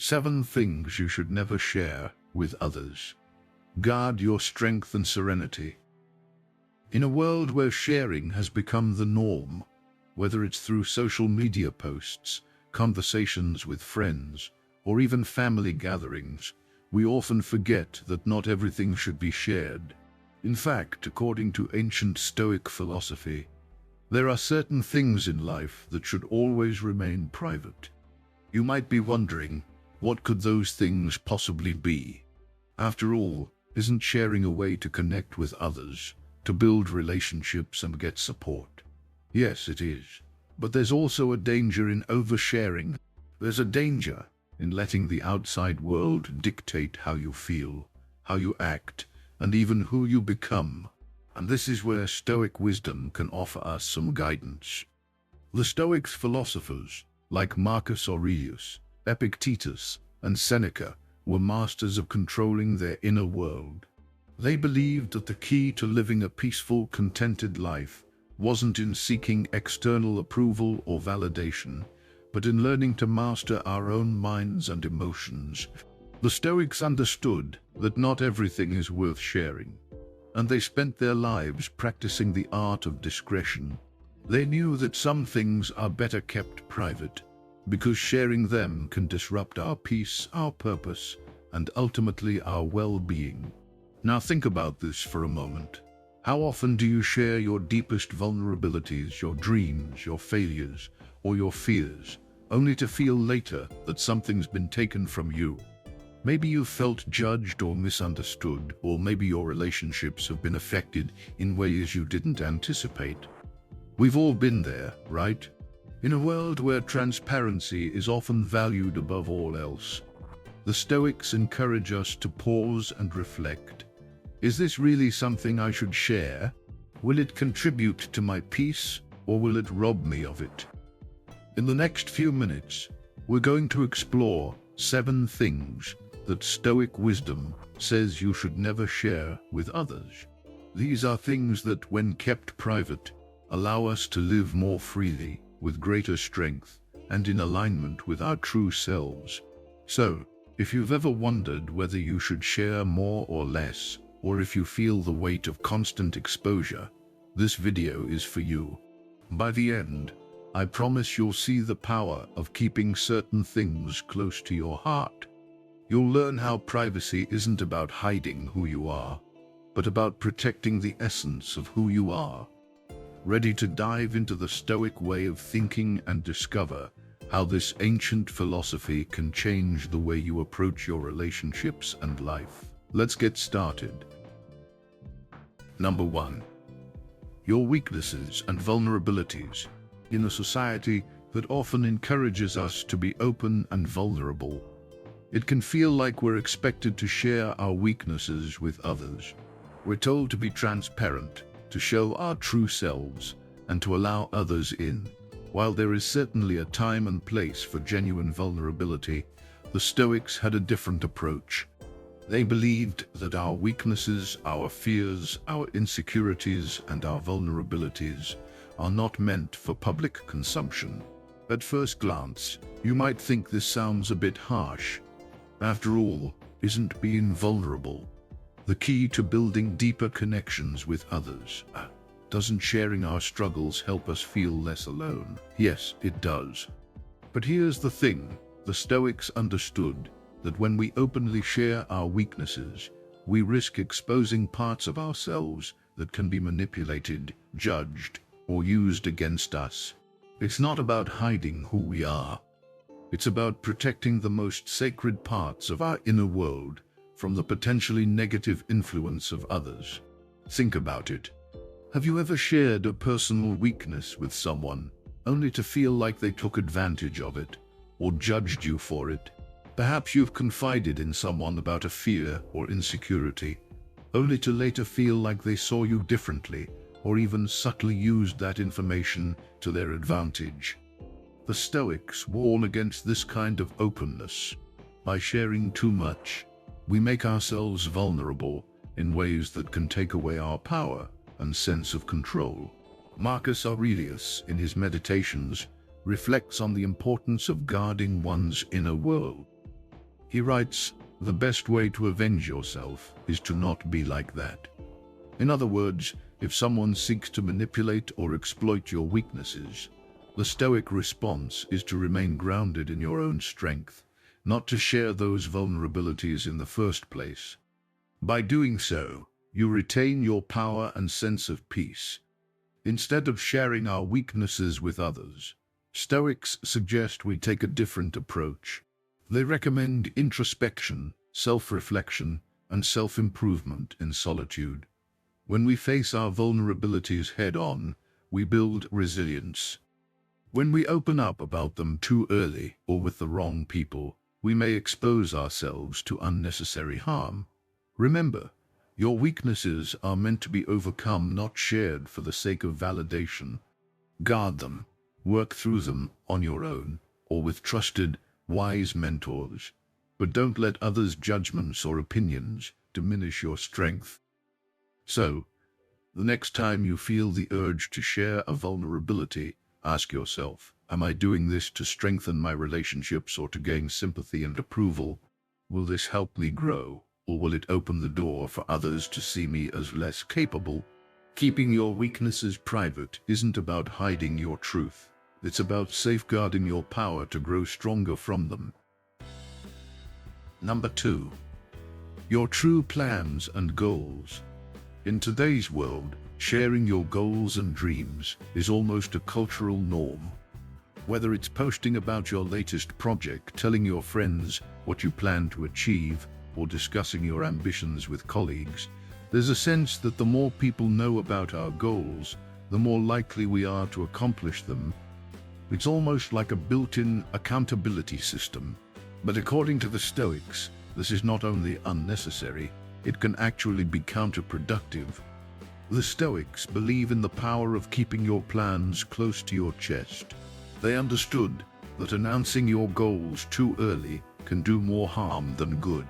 7 things you should never share with others. Guard your strength and serenity. In a world where sharing has become the norm, whether it's through social media posts, conversations with friends, or even family gatherings, we often forget that not everything should be shared. In fact, according to ancient Stoic philosophy, there are certain things in life that should always remain private. You might be wondering, what could those things possibly be? After all, isn't sharing a way to connect with others, to build relationships and get support? Yes, it is. But there's also a danger in oversharing. There's a danger in letting the outside world dictate how you feel, how you act, and even who you become. And this is where Stoic wisdom can offer us some guidance. The Stoics' philosophers, like Marcus Aurelius, Epictetus, and Seneca, were masters of controlling their inner world. They believed that the key to living a peaceful, contented life wasn't in seeking external approval or validation, but in learning to master our own minds and emotions. The Stoics understood that not everything is worth sharing, and they spent their lives practicing the art of discretion. They knew that some things are better kept private, because sharing them can disrupt our peace, our purpose, and ultimately our well-being. Now think about this for a moment. How often do you share your deepest vulnerabilities, your dreams, your failures, or your fears, only to feel later that something's been taken from you? Maybe you felt judged or misunderstood, or maybe your relationships have been affected in ways you didn't anticipate. We've all been there, right? In a world where transparency is often valued above all else, the Stoics encourage us to pause and reflect. Is this really something I should share? Will it contribute to my peace, or will it rob me of it? In the next few minutes, we're going to explore 7 things that Stoic wisdom says you should never share with others. These are things that, when kept private, allow us to live more freely, with greater strength, and in alignment with our true selves. So, if you've ever wondered whether you should share more or less, or if you feel the weight of constant exposure, this video is for you. By the end, I promise you'll see the power of keeping certain things close to your heart. You'll learn how privacy isn't about hiding who you are, but about protecting the essence of who you are. Ready to dive into the Stoic way of thinking and discover how this ancient philosophy can change the way you approach your relationships and life? Let's get started. Number 1. Your weaknesses and vulnerabilities. In a society that often encourages us to be open and vulnerable, it can feel like we're expected to share our weaknesses with others. We're told to be transparent, to show our true selves, and to allow others in. While there is certainly a time and place for genuine vulnerability, the Stoics had a different approach. They believed that our weaknesses, our fears, our insecurities, and our vulnerabilities are not meant for public consumption. At first glance, you might think this sounds a bit harsh. After all, isn't being vulnerable the key to building deeper connections with others? Doesn't sharing our struggles help us feel less alone? Yes, it does. But here's the thing, the Stoics understood that when we openly share our weaknesses, we risk exposing parts of ourselves that can be manipulated, judged, or used against us. It's not about hiding who we are. It's about protecting the most sacred parts of our inner world from the potentially negative influence of others. Think about it. Have you ever shared a personal weakness with someone, only to feel like they took advantage of it, or judged you for it? Perhaps you've confided in someone about a fear or insecurity, only to later feel like they saw you differently, or even subtly used that information to their advantage. The Stoics warn against this kind of openness. By sharing too much, we make ourselves vulnerable in ways that can take away our power and sense of control. Marcus Aurelius, in his Meditations, reflects on the importance of guarding one's inner world. He writes, "The best way to avenge yourself is to not be like that." In other words, if someone seeks to manipulate or exploit your weaknesses, the Stoic response is to remain grounded in your own strength, not to share those vulnerabilities in the first place. By doing so, you retain your power and sense of peace. Instead of sharing our weaknesses with others, Stoics suggest we take a different approach. They recommend introspection, self-reflection, and self-improvement in solitude. When we face our vulnerabilities head-on, we build resilience. When we open up about them too early or with the wrong people, we may expose ourselves to unnecessary harm. Remember, your weaknesses are meant to be overcome, not shared for the sake of validation. Guard them, work through them on your own or with trusted, wise mentors. But don't let others' judgments or opinions diminish your strength. So, the next time you feel the urge to share a vulnerability, ask yourself, am I doing this to strengthen my relationships or to gain sympathy and approval? Will this help me grow, or will it open the door for others to see me as less capable? Keeping your weaknesses private isn't about hiding your truth. It's about safeguarding your power to grow stronger from them. Number 2. Your true plans and goals. In today's world, sharing your goals and dreams is almost a cultural norm. Whether it's posting about your latest project, telling your friends what you plan to achieve, or discussing your ambitions with colleagues, there's a sense that the more people know about our goals, the more likely we are to accomplish them. It's almost like a built-in accountability system. But according to the Stoics, this is not only unnecessary, it can actually be counterproductive. The Stoics believe in the power of keeping your plans close to your chest. They understood that announcing your goals too early can do more harm than good.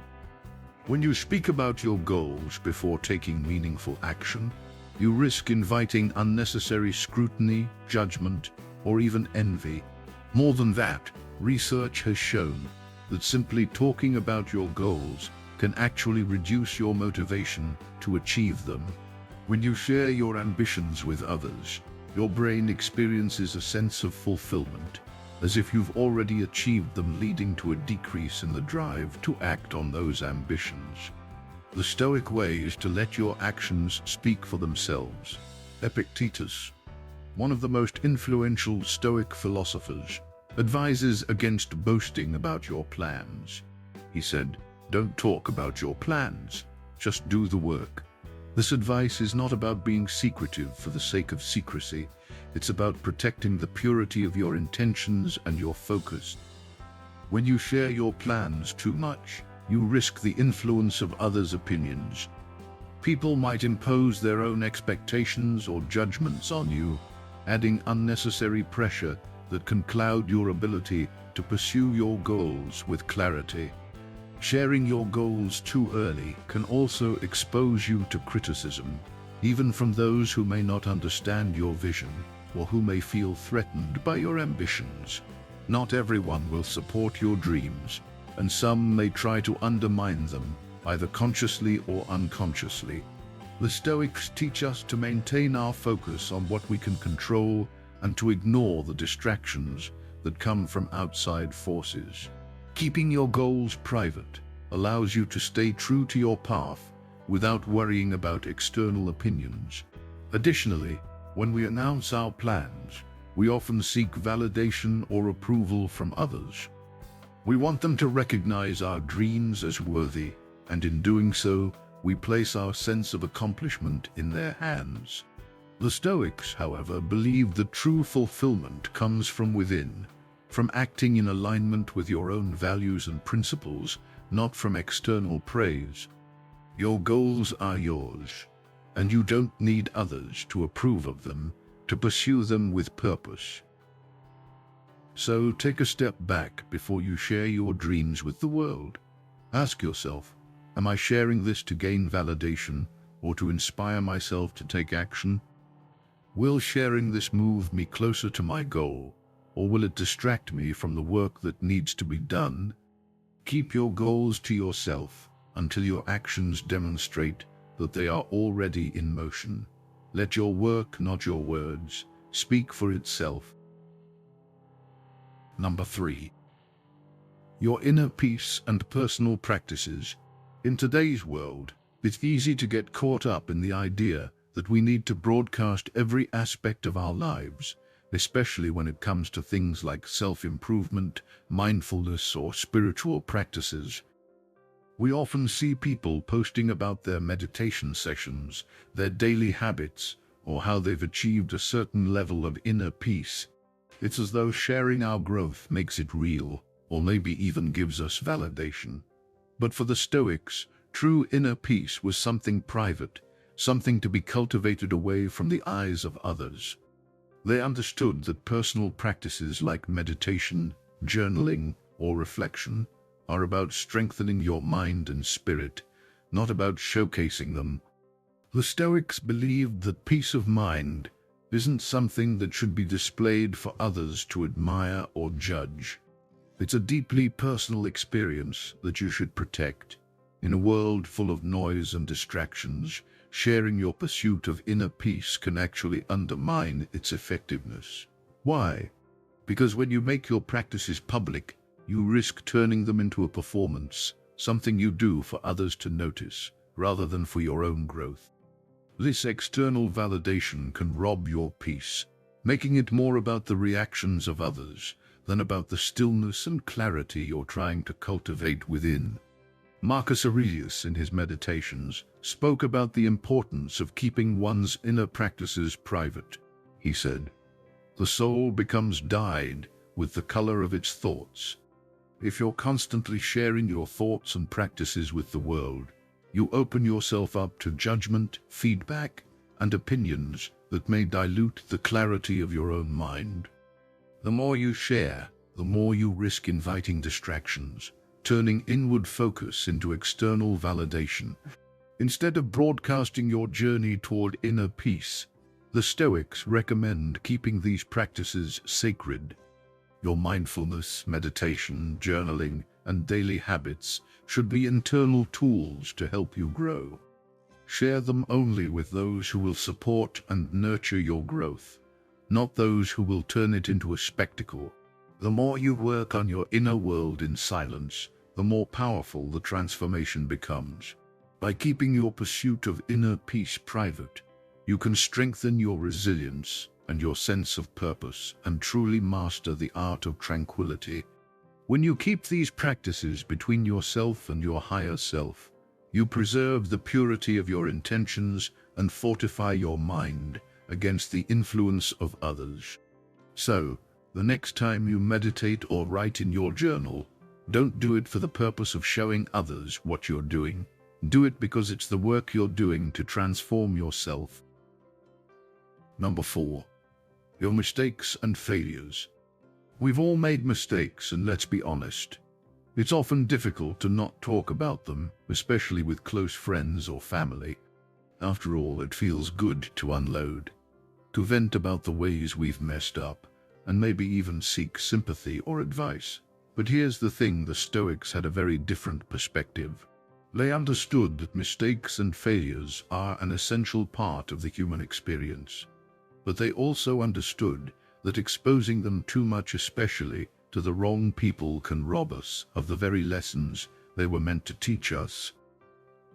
When you speak about your goals before taking meaningful action, you risk inviting unnecessary scrutiny, judgment, or even envy. More than that, research has shown that simply talking about your goals can actually reduce your motivation to achieve them. When you share your ambitions with others, your brain experiences a sense of fulfillment, as if you've already achieved them, leading to a decrease in the drive to act on those ambitions. The Stoic way is to let your actions speak for themselves. Epictetus, one of the most influential Stoic philosophers, advises against boasting about your plans. He said, "Don't talk about your plans, just do the work." This advice is not about being secretive for the sake of secrecy. It's about protecting the purity of your intentions and your focus. When you share your plans too much, you risk the influence of others' opinions. People might impose their own expectations or judgments on you, adding unnecessary pressure that can cloud your ability to pursue your goals with clarity. Sharing your goals too early can also expose you to criticism, even from those who may not understand your vision or who may feel threatened by your ambitions. Not everyone will support your dreams, and some may try to undermine them, either consciously or unconsciously. The Stoics teach us to maintain our focus on what we can control and to ignore the distractions that come from outside forces. Keeping your goals private allows you to stay true to your path without worrying about external opinions. Additionally, when we announce our plans, we often seek validation or approval from others. We want them to recognize our dreams as worthy, and in doing so, we place our sense of accomplishment in their hands. The Stoics, however, believe that true fulfillment comes from within, from acting in alignment with your own values and principles, not from external praise. Your goals are yours, and you don't need others to approve of them to pursue them with purpose. So take a step back before you share your dreams with the world. Ask yourself, am I sharing this to gain validation or to inspire myself to take action? Will sharing this move me closer to my goal, or will it distract me from the work that needs to be done? Keep your goals to yourself until your actions demonstrate that they are already in motion. Let your work, not your words, speak for itself. Number 3. Your inner peace and personal practices. In today's world, it's easy to get caught up in the idea that we need to broadcast every aspect of our lives, especially when it comes to things like self-improvement, mindfulness, or spiritual practices. We often see people posting about their meditation sessions, their daily habits, or how they've achieved a certain level of inner peace. It's as though sharing our growth makes it real, or maybe even gives us validation. But for the Stoics, true inner peace was something private, something to be cultivated away from the eyes of others. They understood that personal practices like meditation, journaling, or reflection are about strengthening your mind and spirit, not about showcasing them. The Stoics believed that peace of mind isn't something that should be displayed for others to admire or judge. It's a deeply personal experience that you should protect. In a world full of noise and distractions, sharing your pursuit of inner peace can actually undermine its effectiveness. Why? Because when you make your practices public, you risk turning them into a performance, something you do for others to notice, rather than for your own growth. This external validation can rob your peace, making it more about the reactions of others than about the stillness and clarity you're trying to cultivate within. Marcus Aurelius, in his Meditations, spoke about the importance of keeping one's inner practices private. He said, "The soul becomes dyed with the color of its thoughts." If you're constantly sharing your thoughts and practices with the world, you open yourself up to judgment, feedback, and opinions that may dilute the clarity of your own mind. The more you share, the more you risk inviting distractions, turning inward focus into external validation. Instead of broadcasting your journey toward inner peace, the Stoics recommend keeping these practices sacred. Your mindfulness, meditation, journaling, and daily habits should be internal tools to help you grow. Share them only with those who will support and nurture your growth, not those who will turn it into a spectacle. The more you work on your inner world in silence, the more powerful the transformation becomes. By keeping your pursuit of inner peace private, you can strengthen your resilience and your sense of purpose and truly master the art of tranquility. When you keep these practices between yourself and your higher self, you preserve the purity of your intentions and fortify your mind against the influence of others. So, the next time you meditate or write in your journal, don't do it for the purpose of showing others what you're doing. Do it because it's the work you're doing to transform yourself. Number 4. Your mistakes and failures. We've all made mistakes, and let's be honest, it's often difficult to not talk about them, especially with close friends or family. After all, it feels good to unload, to vent about the ways we've messed up, and maybe even seek sympathy or advice. But here's the thing, the Stoics had a very different perspective. They understood that mistakes and failures are an essential part of the human experience. But they also understood that exposing them too much, especially to the wrong people, can rob us of the very lessons they were meant to teach us.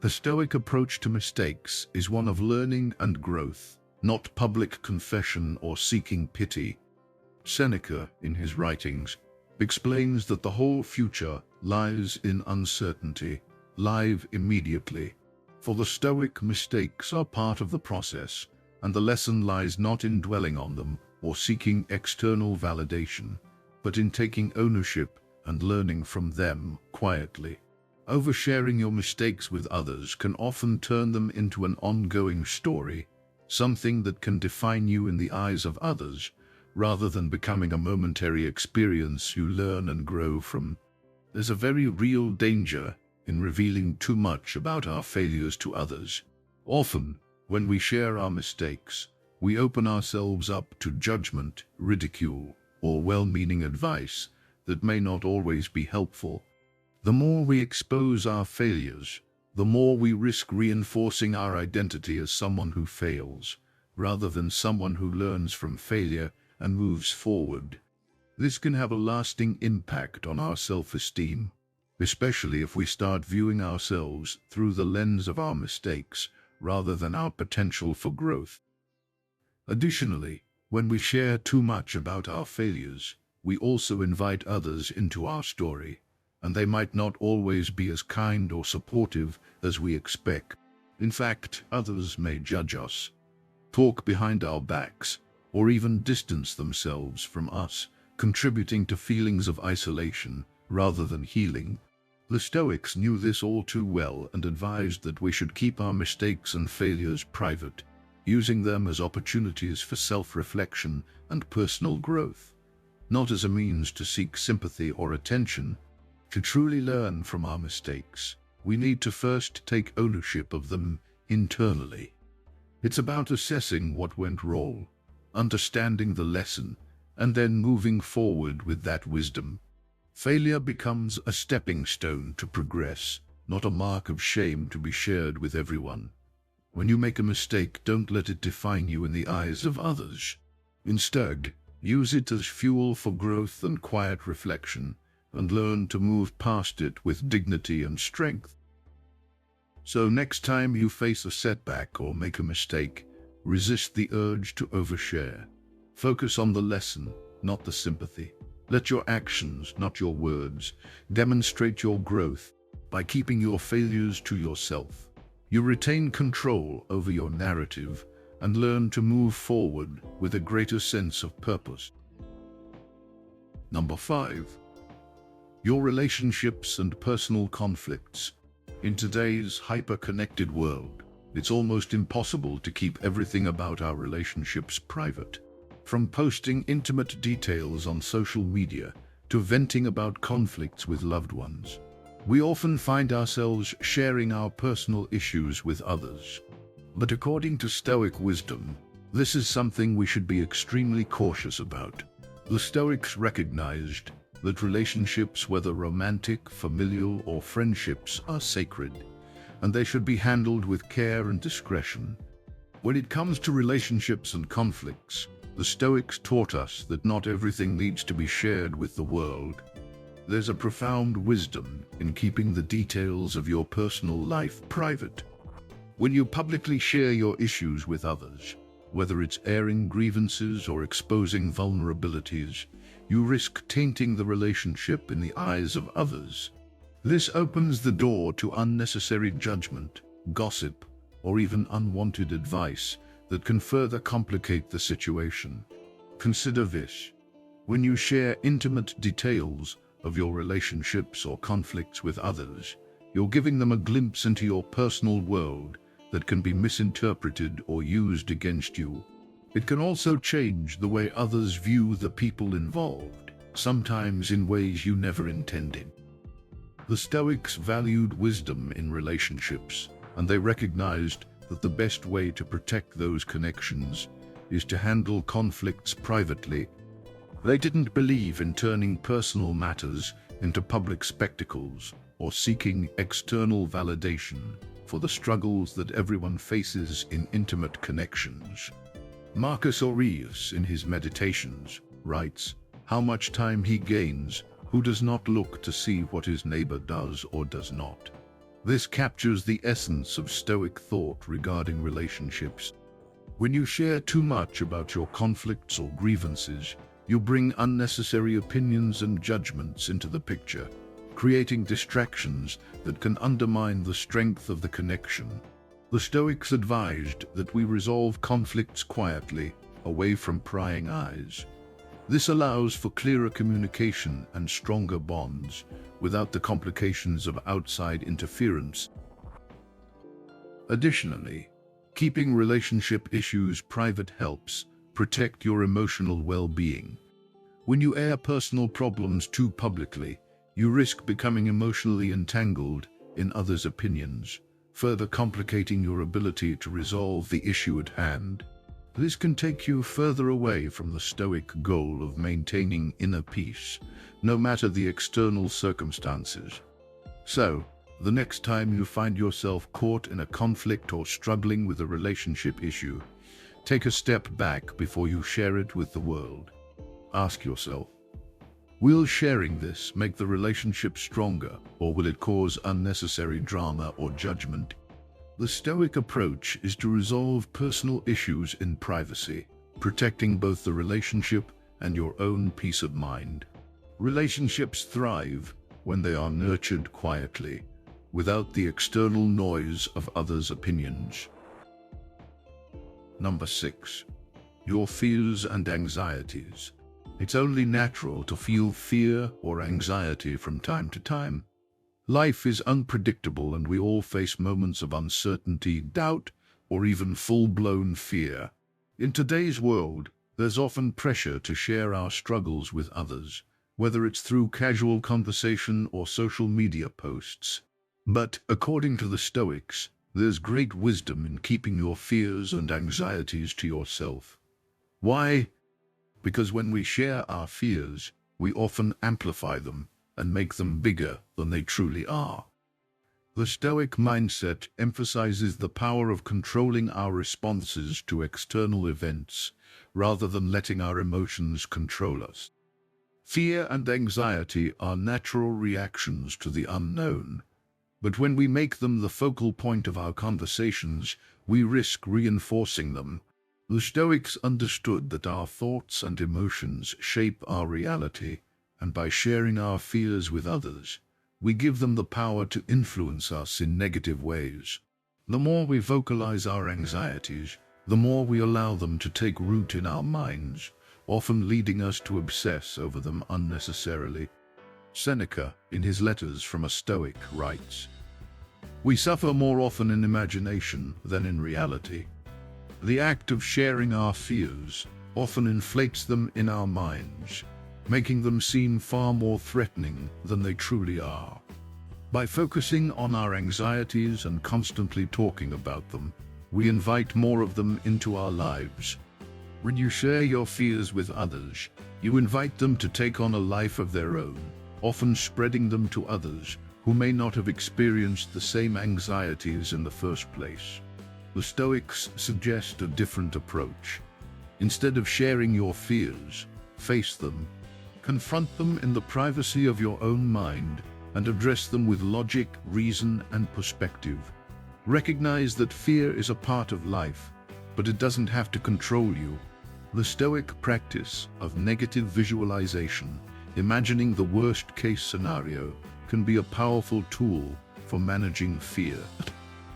The Stoic approach to mistakes is one of learning and growth, not public confession or seeking pity. Seneca, in his writings, explains that the whole future lies in uncertainty. Live immediately. For the Stoic, mistakes are part of the process, and the lesson lies not in dwelling on them or seeking external validation, but in taking ownership and learning from them quietly. Oversharing your mistakes with others can often turn them into an ongoing story, something that can define you in the eyes of others, rather than becoming a momentary experience you learn and grow from. There's a very real danger in revealing too much about our failures to others. Often, when we share our mistakes, we open ourselves up to judgment, ridicule, or well-meaning advice that may not always be helpful. The more we expose our failures, the more we risk reinforcing our identity as someone who fails, rather than someone who learns from failure and moves forward. This can have a lasting impact on our self-esteem, especially if we start viewing ourselves through the lens of our mistakes rather than our potential for growth. Additionally, when we share too much about our failures, we also invite others into our story, and they might not always be as kind or supportive as we expect. In fact, others may judge us, talk behind our backs, or even distance themselves from us, contributing to feelings of isolation rather than healing. The Stoics knew this all too well and advised that we should keep our mistakes and failures private, using them as opportunities for self-reflection and personal growth, not as a means to seek sympathy or attention. To truly learn from our mistakes, we need to first take ownership of them internally. It's about assessing what went wrong, understanding the lesson, and then moving forward with that wisdom. Failure becomes a stepping stone to progress, not a mark of shame to be shared with everyone. When you make a mistake, don't let it define you in the eyes of others. Instead, use it as fuel for growth and quiet reflection, and learn to move past it with dignity and strength. So next time you face a setback or make a mistake, resist the urge to overshare. Focus on the lesson, not the sympathy. Let your actions, not your words, demonstrate your growth. By keeping your failures to yourself, you retain control over your narrative and learn to move forward with a greater sense of purpose. Number 5. Your relationships and personal conflicts. In today's hyper-connected world, it's almost impossible to keep everything about our relationships private. From posting intimate details on social media to venting about conflicts with loved ones, we often find ourselves sharing our personal issues with others. But according to Stoic wisdom, this is something we should be extremely cautious about. The Stoics recognized that relationships, whether romantic, familial, or friendships, are sacred, and they should be handled with care and discretion. When it comes to relationships and conflicts, the Stoics taught us that not everything needs to be shared with the world. There's a profound wisdom in keeping the details of your personal life private. When you publicly share your issues with others, whether it's airing grievances or exposing vulnerabilities, you risk tainting the relationship in the eyes of others. This opens the door to unnecessary judgment, gossip, or even unwanted advice that can further complicate the situation. Consider this. When you share intimate details of your relationships or conflicts with others, you're giving them a glimpse into your personal world that can be misinterpreted or used against you. It can also change the way others view the people involved, sometimes in ways you never intended. The Stoics valued wisdom in relationships, and they recognized that the best way to protect those connections is to handle conflicts privately. They didn't believe in turning personal matters into public spectacles or seeking external validation for the struggles that everyone faces in intimate connections. Marcus Aurelius, in his Meditations, writes, "How much time he gains who does not look to see what his neighbor does or does not." This captures the essence of Stoic thought regarding relationships. When you share too much about your conflicts or grievances, you bring unnecessary opinions and judgments into the picture, creating distractions that can undermine the strength of the connection. The Stoics advised that we resolve conflicts quietly, away from prying eyes. This allows for clearer communication and stronger bonds, without the complications of outside interference. Additionally, keeping relationship issues private helps protect your emotional well-being. When you air personal problems too publicly, you risk becoming emotionally entangled in others' opinions, further complicating your ability to resolve the issue at hand. This can take you further away from the Stoic goal of maintaining inner peace, no matter the external circumstances. So, the next time you find yourself caught in a conflict or struggling with a relationship issue, take a step back before you share it with the world. Ask yourself, will sharing this make the relationship stronger, or will it cause unnecessary drama or judgment? The Stoic approach is to resolve personal issues in privacy, protecting both the relationship and your own peace of mind. Relationships thrive when they are nurtured quietly, without the external noise of others' opinions. Number 6. Your fears and anxieties. It's only natural to feel fear or anxiety from time to time. Life is unpredictable and we all face moments of uncertainty, doubt, or even full-blown fear. In today's world, there's often pressure to share our struggles with others, whether it's through casual conversation or social media posts. But, according to the Stoics, there's great wisdom in keeping your fears and anxieties to yourself. Why? Because when we share our fears, we often amplify them and make them bigger than they truly are. The Stoic mindset emphasizes the power of controlling our responses to external events, rather than letting our emotions control us. Fear and anxiety are natural reactions to the unknown, but when we make them the focal point of our conversations, we risk reinforcing them. The Stoics understood that our thoughts and emotions shape our reality, and by sharing our fears with others, we give them the power to influence us in negative ways. The more we vocalize our anxieties, the more we allow them to take root in our minds, often leading us to obsess over them unnecessarily. Seneca, in his Letters from a Stoic, writes, "We suffer more often in imagination than in reality." The act of sharing our fears often inflates them in our minds, making them seem far more threatening than they truly are. By focusing on our anxieties and constantly talking about them, we invite more of them into our lives. When you share your fears with others, you invite them to take on a life of their own, often spreading them to others who may not have experienced the same anxieties in the first place. The Stoics suggest a different approach. Instead of sharing your fears, face them. Confront them in the privacy of your own mind and address them with logic, reason, and perspective. Recognize that fear is a part of life, but it doesn't have to control you. The Stoic practice of negative visualization, imagining the worst-case scenario, can be a powerful tool for managing fear.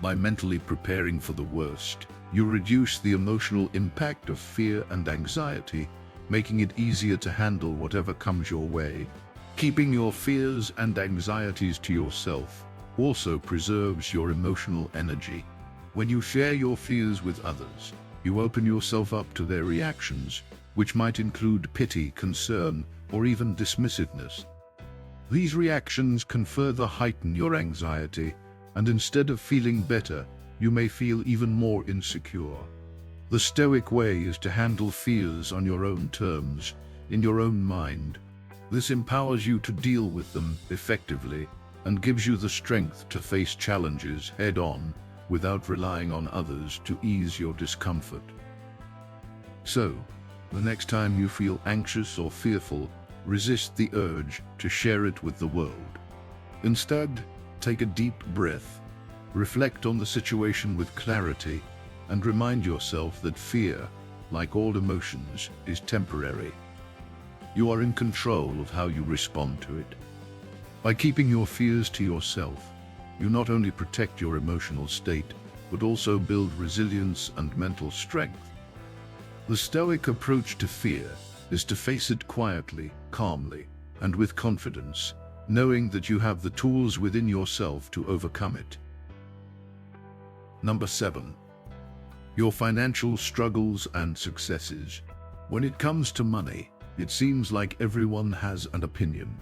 By mentally preparing for the worst, you reduce the emotional impact of fear and anxiety, making it easier to handle whatever comes your way. Keeping your fears and anxieties to yourself also preserves your emotional energy. When you share your fears with others, you open yourself up to their reactions, which might include pity, concern, or even dismissiveness. These reactions can further heighten your anxiety, and instead of feeling better, you may feel even more insecure. The Stoic way is to handle fears on your own terms, in your own mind. This empowers you to deal with them effectively and gives you the strength to face challenges head-on without relying on others to ease your discomfort. So, the next time you feel anxious or fearful, resist the urge to share it with the world. Instead, take a deep breath, reflect on the situation with clarity, and remind yourself that fear, like all emotions, is temporary. You are in control of how you respond to it. By keeping your fears to yourself, you not only protect your emotional state, but also build resilience and mental strength. The Stoic approach to fear is to face it quietly, calmly, and with confidence, knowing that you have the tools within yourself to overcome it. Number 7. Your financial struggles and successes. When it comes to money, it seems like everyone has an opinion.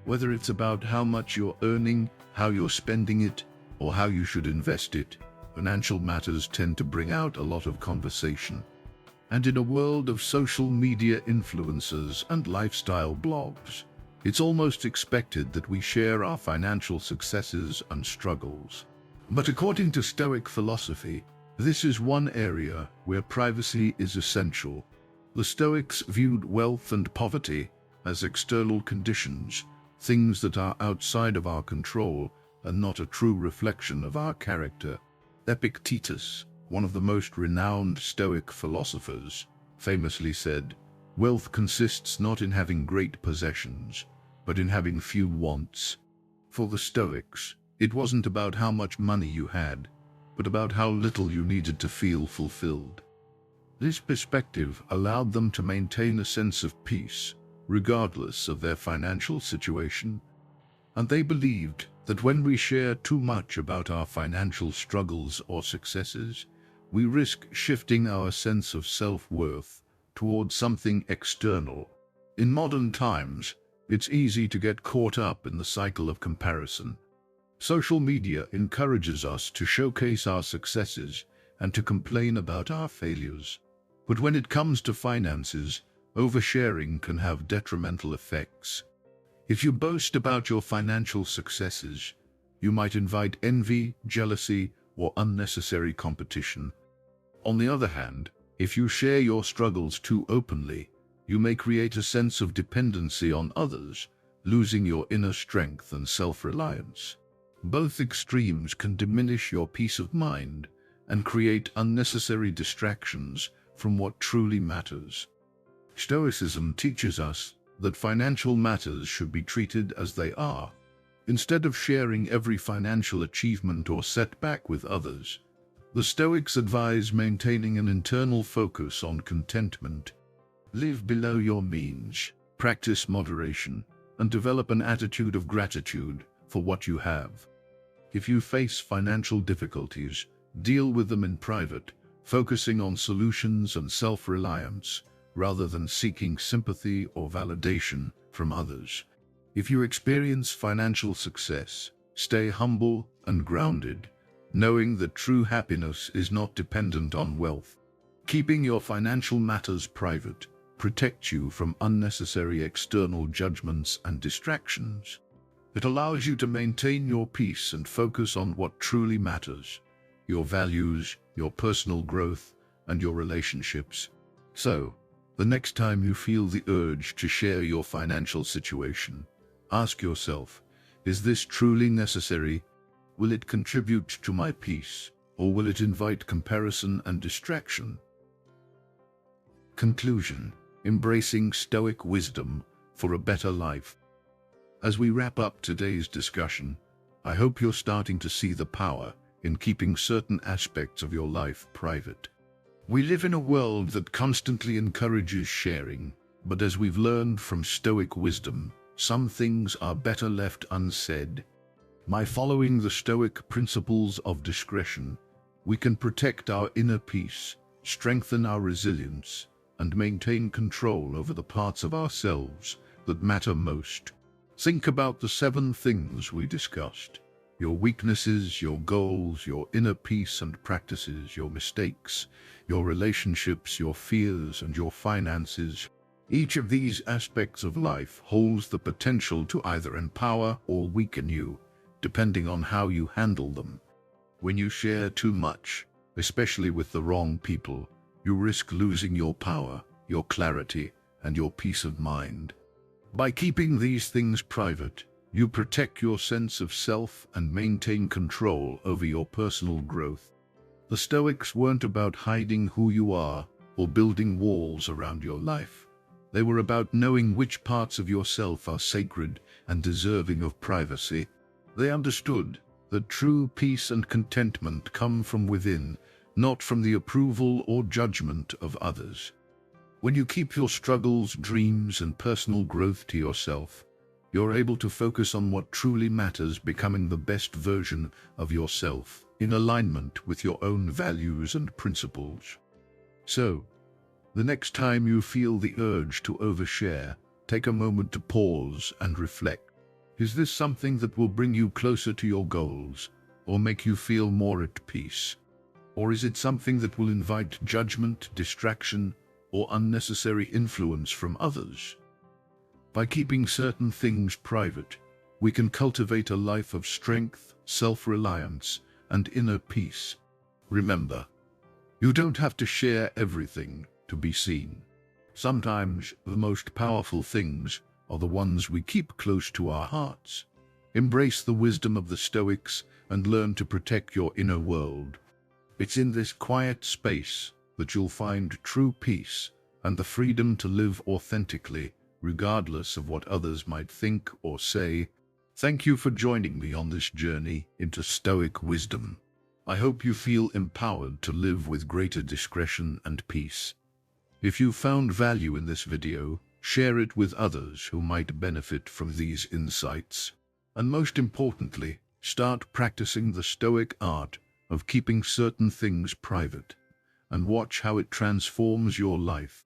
Whether it's about how much you're earning, how you're spending it, or how you should invest it, financial matters tend to bring out a lot of conversation. And in a world of social media influencers and lifestyle blogs, It's almost expected that we share our financial successes and struggles. But according to Stoic philosophy, this is one area where privacy is essential. The Stoics viewed wealth and poverty as external conditions, things that are outside of our control and not a true reflection of our character. Epictetus, one of the most renowned Stoic philosophers, famously said, "Wealth consists not in having great possessions, but in having few wants." For the Stoics, it wasn't about how much money you had, but about how little you needed to feel fulfilled. This perspective allowed them to maintain a sense of peace, regardless of their financial situation. And they believed that when we share too much about our financial struggles or successes, we risk shifting our sense of self-worth towards something external. In modern times, it's easy to get caught up in the cycle of comparison. Social media encourages us to showcase our successes and to complain about our failures. But when it comes to finances, oversharing can have detrimental effects. If you boast about your financial successes, you might invite envy, jealousy, or unnecessary competition. On the other hand, if you share your struggles too openly, you may create a sense of dependency on others, losing your inner strength and self-reliance. Both extremes can diminish your peace of mind and create unnecessary distractions from what truly matters. Stoicism teaches us that financial matters should be treated as they are. Instead of sharing every financial achievement or setback with others, the Stoics advise maintaining an internal focus on contentment. Live below your means, practice moderation, and develop an attitude of gratitude for what you have. If you face financial difficulties, deal with them in private, focusing on solutions and self-reliance, rather than seeking sympathy or validation from others. If you experience financial success, stay humble and grounded, knowing that true happiness is not dependent on wealth. Keeping your financial matters private protects you from unnecessary external judgments and distractions. It allows you to maintain your peace and focus on what truly matters: your values, your personal growth, and your relationships. So, the next time you feel the urge to share your financial situation, ask yourself, is this truly necessary? Will it contribute to my peace, or will it invite comparison and distraction? Conclusion: embracing Stoic wisdom for a better life. As we wrap up today's discussion, I hope you're starting to see the power in keeping certain aspects of your life private. We live in a world that constantly encourages sharing, but as we've learned from Stoic wisdom, some things are better left unsaid. By following the Stoic principles of discretion, we can protect our inner peace, strengthen our resilience, and maintain control over the parts of ourselves that matter most. Think about the 7 things we discussed: your weaknesses, your goals, your inner peace and practices, your mistakes, your relationships, your fears, and your finances. Each of these aspects of life holds the potential to either empower or weaken you, depending on how you handle them. When you share too much, especially with the wrong people, you risk losing your power, your clarity, and your peace of mind. By keeping these things private, you protect your sense of self and maintain control over your personal growth. The Stoics weren't about hiding who you are or building walls around your life. They were about knowing which parts of yourself are sacred and deserving of privacy. They understood that true peace and contentment come from within, not from the approval or judgment of others. When you keep your struggles, dreams, and personal growth to yourself, you're able to focus on what truly matters, becoming the best version of yourself, in alignment with your own values and principles. So, the next time you feel the urge to overshare, take a moment to pause and reflect. Is this something that will bring you closer to your goals, or make you feel more at peace? Or is it something that will invite judgment, distraction, or unnecessary influence from others? By keeping certain things private, we can cultivate a life of strength, self-reliance, and inner peace. Remember, you don't have to share everything to be seen. Sometimes the most powerful things are the ones we keep close to our hearts. Embrace the wisdom of the Stoics and learn to protect your inner world. It's in this quiet space that you'll find true peace and the freedom to live authentically, regardless of what others might think or say. Thank you for joining me on this journey into Stoic wisdom. I hope you feel empowered to live with greater discretion and peace. If you found value in this video, share it with others who might benefit from these insights. And most importantly, start practicing the Stoic art of keeping certain things private, and watch how it transforms your life.